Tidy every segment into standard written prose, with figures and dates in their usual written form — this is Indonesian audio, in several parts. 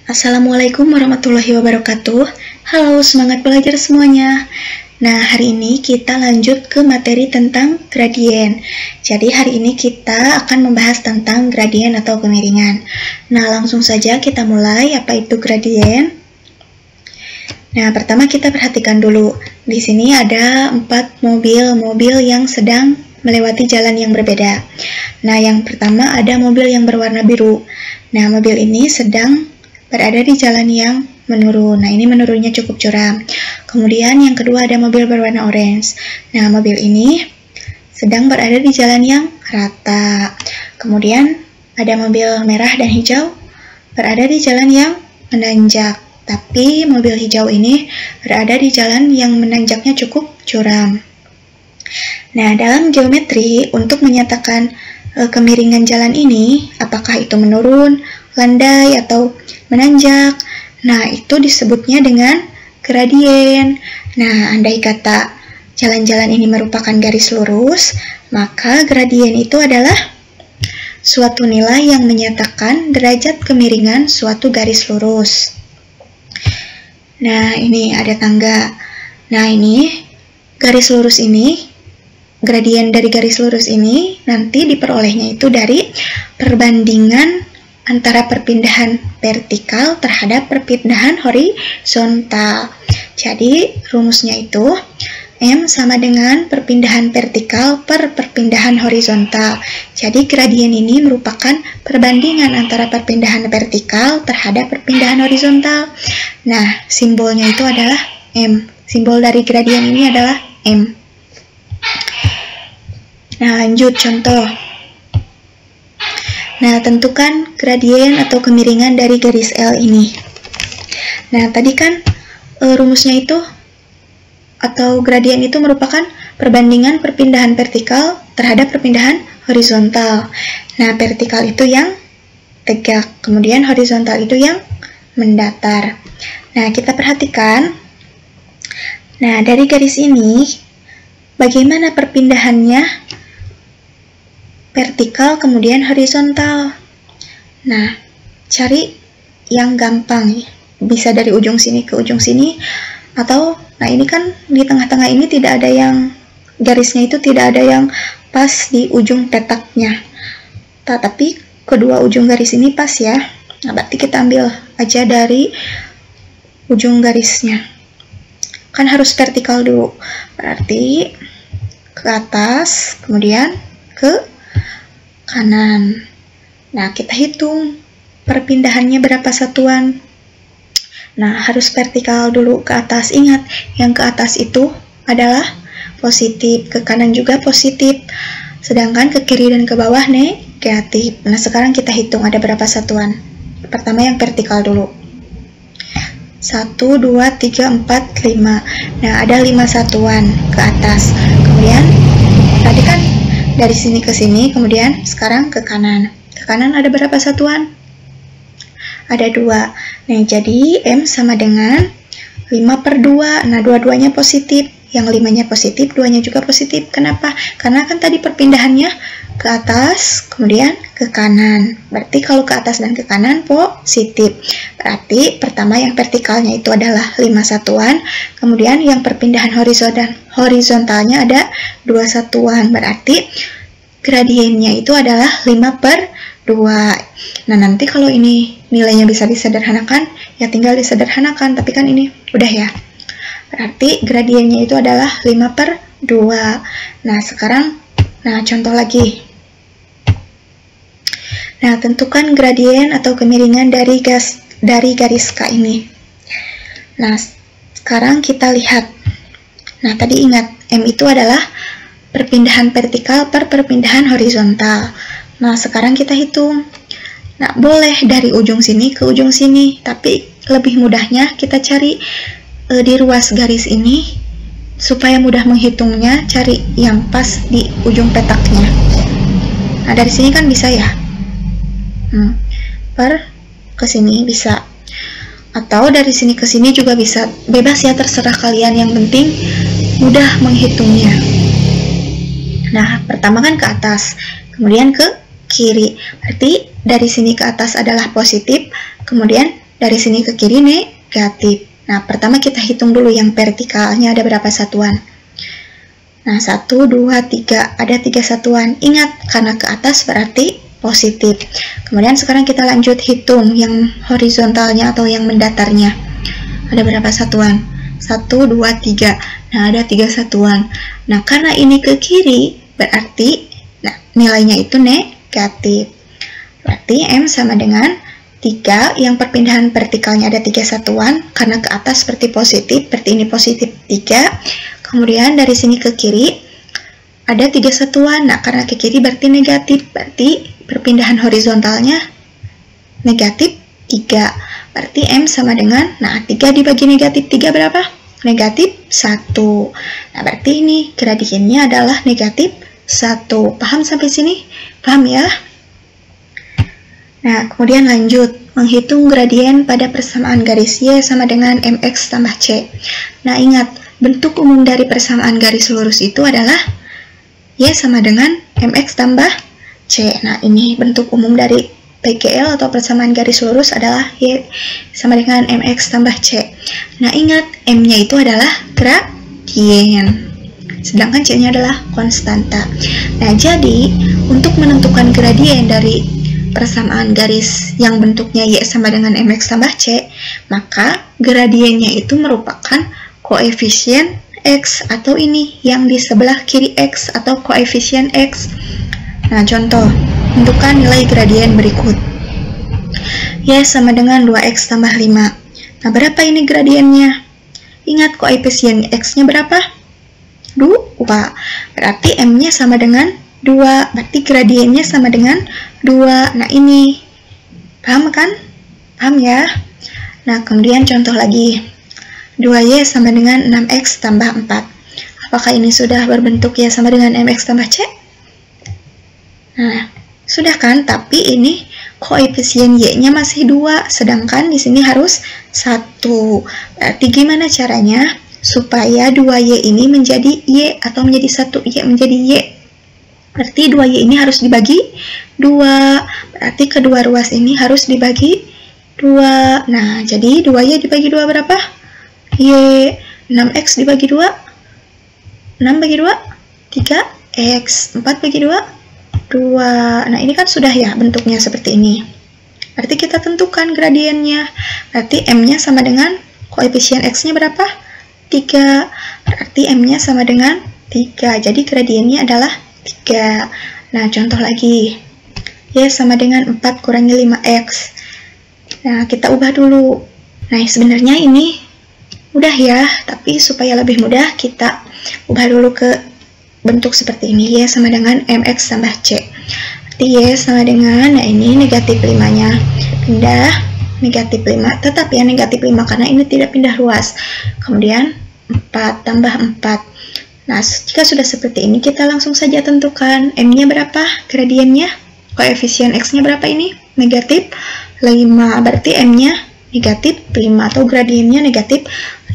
Assalamualaikum warahmatullahi wabarakatuh. Halo, semangat belajar semuanya. Nah, hari ini kita lanjut ke materi tentang gradien. Jadi, hari ini kita akan membahas tentang gradien atau kemiringan. Nah, langsung saja kita mulai. Apa itu gradien? Nah, pertama kita perhatikan dulu. Di sini ada 4 mobil yang sedang melewati jalan yang berbeda. Nah, yang pertama ada mobil yang berwarna biru. Nah, mobil ini sedang berada di jalan yang menurun. Nah, ini menurunnya cukup curam. Kemudian yang kedua ada mobil berwarna orange. Nah, mobil ini sedang berada di jalan yang rata. Kemudian ada mobil merah dan hijau berada di jalan yang menanjak. Tapi mobil hijau ini berada di jalan yang menanjaknya cukup curam. Nah, dalam geometri untuk menyatakan kemiringan jalan ini, apakah itu menurun, landai, atau menanjak, nah itu disebutnya dengan gradien. Nah, andai kata jalan-jalan ini merupakan garis lurus, maka gradien itu adalah suatu nilai yang menyatakan derajat kemiringan suatu garis lurus. Nah, ini ada tangga. Nah, ini garis lurus ini, gradien dari garis lurus ini nanti diperolehnya itu dari perbandingan antara perpindahan vertikal terhadap perpindahan horizontal. Jadi, rumusnya itu M sama dengan perpindahan vertikal per perpindahan horizontal. Jadi, gradien ini merupakan perbandingan antara perpindahan vertikal terhadap perpindahan horizontal. Nah, simbolnya itu adalah M. Simbol dari gradien ini adalah M. Nah, lanjut contoh. Nah, tentukan gradien atau kemiringan dari garis L ini. Nah, tadi kan rumusnya itu atau gradien itu merupakan perbandingan perpindahan vertikal terhadap perpindahan horizontal. Nah, vertikal itu yang tegak, kemudian horizontal itu yang mendatar. Nah, kita perhatikan. Nah, dari garis ini bagaimana perpindahannya? Vertikal kemudian horizontal. Nah, cari yang gampang, bisa dari ujung sini ke ujung sini, atau nah ini kan di tengah-tengah ini tidak ada yang garisnya itu tidak ada yang pas di ujung petaknya, tapi kedua ujung garis ini pas ya. Nah, berarti kita ambil aja dari ujung garisnya, kan harus vertikal dulu, berarti ke atas kemudian ke kanan. Nah, kita hitung perpindahannya berapa satuan. Nah, harus vertikal dulu ke atas. Ingat, yang ke atas itu adalah positif, ke kanan juga positif, sedangkan ke kiri dan ke bawah negatif. Nah, sekarang kita hitung ada berapa satuan. Pertama yang vertikal dulu. 1, 2, 3, 4, 5. Nah, ada 5 satuan ke atas. Kemudian, tadi kan dari sini ke sini, kemudian sekarang ke kanan. Ke kanan ada berapa satuan? Ada 2. Nah, jadi M sama dengan 5/2. Nah, dua-duanya positif. Yang 5-nya positif, 2-nya juga positif. Kenapa? Karena kan tadi perpindahannya ke atas, kemudian ke kanan. Berarti kalau ke atas dan ke kanan positif. Berarti pertama yang vertikalnya itu adalah 5 satuan. Kemudian yang perpindahan horizontalnya ada 2 satuan. Berarti gradiennya itu adalah 5/2. Nah, nanti kalau ini nilainya bisa disederhanakan, ya tinggal disederhanakan. Tapi kan ini udah ya. Berarti gradiennya itu adalah 5/2. Nah, sekarang, contoh lagi. Nah, tentukan gradien atau kemiringan dari garis K ini. Nah, sekarang kita lihat. Nah, tadi ingat, M itu adalah perpindahan vertikal per perpindahan horizontal. Nah, sekarang kita hitung. Nah, boleh dari ujung sini ke ujung sini, tapi lebih mudahnya kita cari di ruas garis ini supaya mudah menghitungnya, cari yang pas di ujung petaknya. Nah, dari sini kan bisa ya. Per ke sini bisa. Atau dari sini ke sini juga bisa. Bebas ya, terserah kalian, yang penting mudah menghitungnya. Nah, pertama kan ke atas, kemudian ke kiri. Berarti dari sini ke atas adalah positif, kemudian dari sini ke kiri negatif. Nah, pertama kita hitung dulu yang vertikalnya ada berapa satuan. Nah, 1, 2, 3, ada 3 satuan. Ingat, karena ke atas berarti positif. Kemudian sekarang kita lanjut hitung yang horizontalnya atau yang mendatarnya. Ada berapa satuan? 1, 2, 3. Nah, ada 3 satuan. Nah, karena ini ke kiri, berarti nilainya itu negatif. Berarti M sama dengan 3, yang perpindahan vertikalnya ada 3 satuan, karena ke atas seperti positif, berarti ini positif 3. Kemudian dari sini ke kiri ada 3 satuan. Nah, karena ke kiri berarti negatif, berarti perpindahan horizontalnya negatif 3. Berarti M sama dengan, 3 dibagi negatif 3 berapa? Negatif 1. Nah, berarti ini gradiennya adalah negatif 1. Paham sampai sini? Paham ya? Nah, kemudian lanjut menghitung gradien pada persamaan garis Y sama dengan MX tambah C. Nah, ingat, bentuk umum dari persamaan garis lurus itu adalah Y sama dengan MX tambah C. Nah, ini bentuk umum dari PGL atau persamaan garis lurus adalah Y sama dengan MX tambah C. Nah, ingat, M-nya itu adalah gradien, sedangkan C-nya adalah konstanta. Nah, jadi untuk menentukan gradien dari persamaan garis yang bentuknya Y sama dengan MX tambah C, maka gradiennya itu merupakan koefisien X, atau ini yang di sebelah kiri X atau koefisien X. Nah, contoh, tentukan nilai gradien berikut. Y sama dengan 2X tambah 5. Nah, berapa ini gradiennya? Ingat, koefisien X-nya berapa? 2. Berarti M-nya sama dengan 2. Berarti gradiennya sama dengan 2. Nah, ini. Paham kan? Paham ya? Nah, kemudian contoh lagi. 2Y sama dengan 6X tambah 4. Apakah ini sudah berbentuk Y sama dengan MX tambah C? Nah, sudah kan? Tapi ini koefisien Y-nya masih 2, sedangkan di sini harus 1. Berarti gimana caranya supaya 2Y ini menjadi Y atau menjadi 1Y menjadi Y? Berarti 2Y ini harus dibagi 2. Berarti kedua ruas ini harus dibagi 2. Nah, jadi 2Y dibagi 2 berapa? Y. 6X dibagi 2. 6 bagi 2? 3X. 4 bagi 2? 2. Nah, ini kan sudah ya bentuknya seperti ini. Berarti kita tentukan gradiennya. Berarti M-nya sama dengan koefisien X-nya berapa? 3. Berarti M-nya sama dengan 3. Jadi gradiennya adalah 3. Nah, contoh lagi. Y sama dengan 4 kurangi 5X. Nah, kita ubah dulu. Nah, sebenarnya ini mudah ya, tapi supaya lebih mudah kita ubah dulu ke bentuk seperti ini. Y sama dengan MX tambah C. Berarti Y sama dengan, nah ini negatif 5-nya. Pindah negatif 5. Tetap ya negatif 5 karena ini tidak pindah ruas. Kemudian 4 tambah 4. Nah, jika sudah seperti ini, kita langsung saja tentukan M-nya berapa, gradiennya, koefisien X-nya berapa ini, negatif 5, berarti M-nya negatif 5, atau gradiennya negatif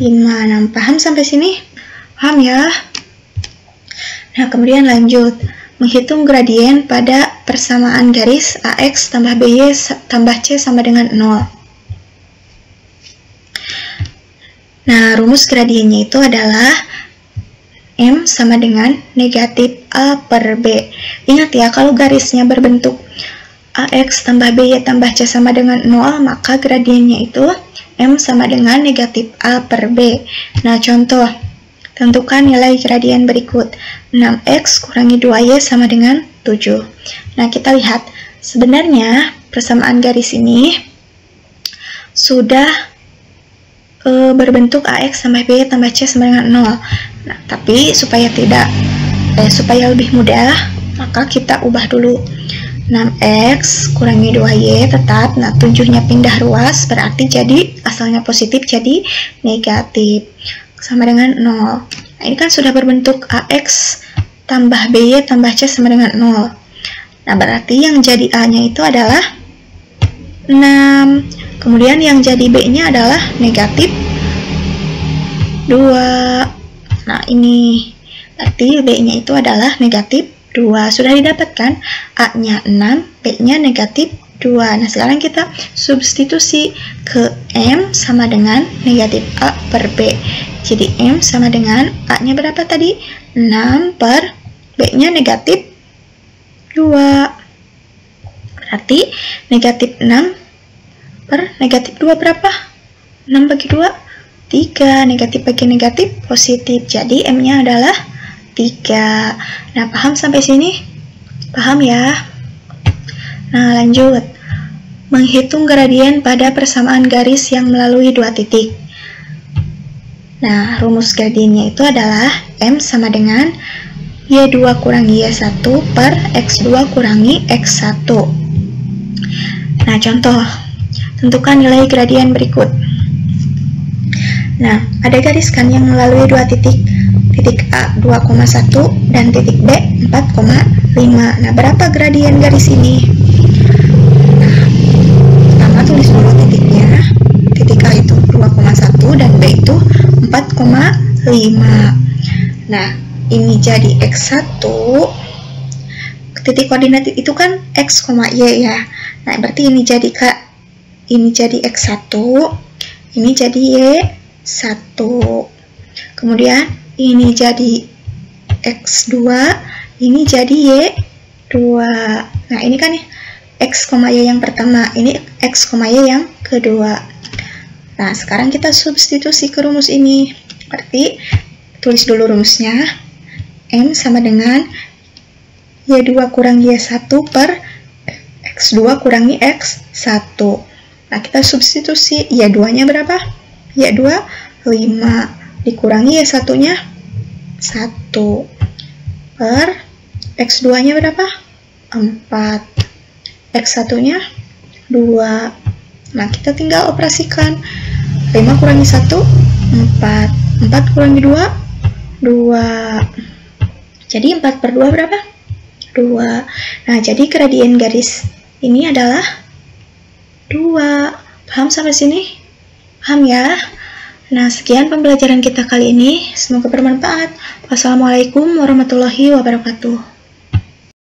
5. Nah, paham sampai sini? Paham ya? Nah, kemudian lanjut, menghitung gradien pada persamaan garis AX tambah BY tambah C sama dengan 0. Nah, rumus gradiennya itu adalah M sama dengan negatif A per B. Ingat ya, kalau garisnya berbentuk AX tambah BY tambah C sama dengan 0, maka gradiennya itu M sama dengan negatif A per B. Nah, contoh, tentukan nilai gradien berikut. 6X kurangi 2Y sama dengan 7. Nah, kita lihat, sebenarnya persamaan garis ini sudah berbentuk AX tambah BY tambah C sama dengan 0. Nah, tapi supaya lebih mudah, maka kita ubah dulu. 6X kurangi 2Y tetap, nah 7-nya pindah ruas, berarti jadi asalnya positif jadi negatif, sama dengan 0. Nah, ini kan sudah berbentuk AX tambah BY tambah C sama dengan 0. Nah, berarti yang jadi A-nya itu adalah 6. Kemudian yang jadi B-nya adalah negatif 2. Nah, ini berarti B-nya itu adalah negatif 2. Sudah didapatkan, A-nya 6, B-nya negatif 2. Nah, sekarang kita substitusi ke M sama dengan negatif A per B. Jadi M sama dengan A-nya berapa tadi? 6 per B-nya negatif 2. Berarti negatif 6 per negatif 2 berapa? 6 bagi 2? 3. Negatif bagi negatif positif. Jadi M-nya adalah 3. Nah, paham sampai sini? Paham ya? Nah, lanjut. Menghitung gradien pada persamaan garis yang melalui 2 titik. Nah, rumus gradiennya itu adalah M sama dengan Y2 kurangi Y1 per X2 kurangi X1. Nah, contoh. Tentukan nilai gradien berikut. Nah, ada garis kan yang melalui 2 titik. Titik A 2,1 dan titik B 4,5. Nah, berapa gradien garis ini? Nah, pertama tulis dulu titiknya. Titik A itu 2,1 dan B itu 4,5. Nah, ini jadi X1. Titik koordinat itu kan X, Y ya. Nah, berarti ini jadi X1, ini jadi Y1. Kemudian ini jadi X2, ini jadi Y2. Nah, ini kan X, Y yang pertama, ini X, Y yang kedua. Nah, sekarang kita substitusi ke rumus ini. Berarti tulis dulu rumusnya. M sama dengan Y2 kurangi Y1 per X2 kurangi X1. Nah, kita substitusi. Y2-nya berapa? Y2 5 dikurangi Y1-nya 1 per X2-nya berapa? 4. X1-nya 2. Nah, kita tinggal operasikan. 5 kurangi 1 4. 4 kurangi 2 2. Jadi 4 per 2 berapa? 2. Nah, jadi gradien garis ini adalah 2. Paham sampai sini? Paham ya? Nah, sekian pembelajaran kita kali ini. Semoga bermanfaat. Wassalamualaikum warahmatullahi wabarakatuh.